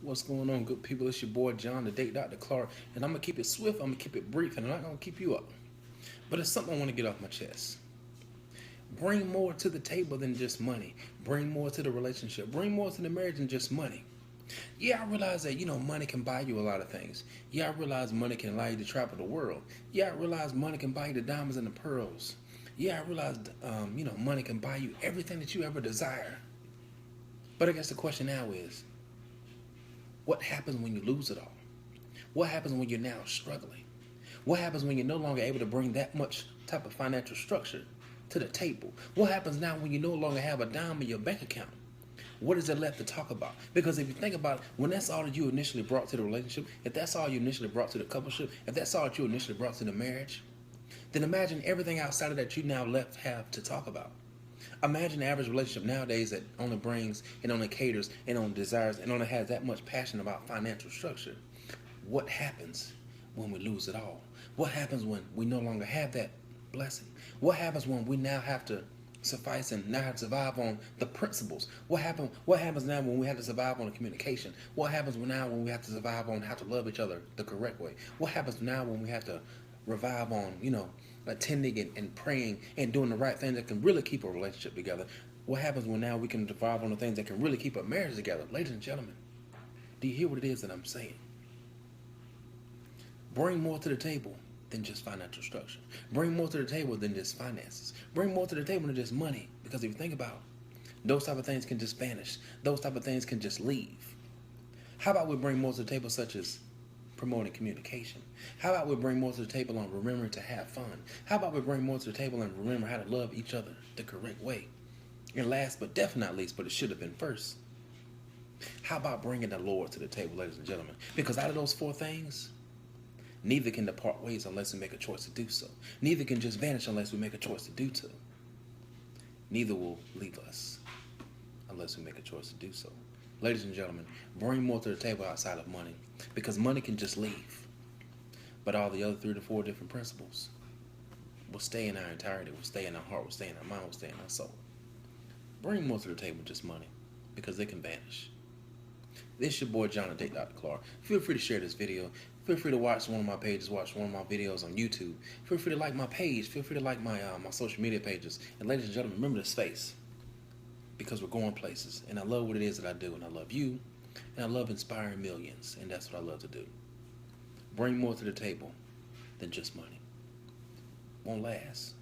What's going on, good people? It's your boy John, the Date Dr. Clark, and I'm gonna keep it swift. I'm gonna keep it brief, and I'm not gonna keep you up. But it's something I want to get off my chest. Bring more to the table than just money. Bring more to the relationship. Bring more to the marriage than just money. Yeah, I realize that money can buy you a lot of things. Yeah, I realize money can allow you to travel the world. Yeah, I realize money can buy you the diamonds and the pearls. Yeah, I realize money can buy you everything that you ever desire. But I guess the question now is, what happens when you lose it all? What happens when you're now struggling? What happens when you're no longer able to bring that much type of financial structure to the table? What happens now when you no longer have a dime in your bank account? What is there left to talk about? Because if you think about it, when that's all that you initially brought to the relationship, if that's all you initially brought to the coupleship, if that's all that you initially brought to the marriage, then imagine everything outside of that you now left have to talk about. Imagine the average relationship nowadays that only brings and only caters and only desires and only has that much passion about financial structure. What happens when we lose it all? What happens when we no longer have that blessing? What happens when we now have to suffice and now have to survive on the principles? What happens now when we have to survive on the communication? What happens now when we have to survive on how to love each other the correct way? What happens now when we have to revive on, attending and praying and doing the right thing that can really keep a relationship together? What happens when now we can revive on the things that can really keep a marriage together? Ladies and gentlemen, do you hear what it is that I'm saying? Bring more to the table than just financial structure. Bring more to the table than just finances. Bring more to the table than just money. Because if you think about it, those type of things can just vanish. Those type of things can just leave. How about we bring more to the table, such as promoting communication? How about we bring more to the table on remembering to have fun? How about we bring more to the table and remember how to love each other the correct way? And last but definitely not least, but it should have been first, how about bringing the Lord to the table, ladies and gentlemen? Because out of those four things, neither can depart ways unless we make a choice to do so. Neither can just vanish unless we make a choice to do so. Neither will leave us unless we make a choice to do so. Ladies and gentlemen, bring more to the table outside of money, because money can just leave. But all the other 3 to 4 different principles will stay in our entirety, will stay in our heart, will stay in our mind, will stay in our soul. Bring more to the table than just money, because they can vanish. This is your boy John, the Date Dr. Clark. Feel free to share this video. Feel free to watch one of my pages, watch one of my videos on YouTube. Feel free to like my page. Feel free to like my social media pages. And ladies and gentlemen, remember this space, because we're going places. And I love what it is that I do. And I love you. And I love inspiring millions. And that's what I love to do. Bring more to the table than just money. Won't last.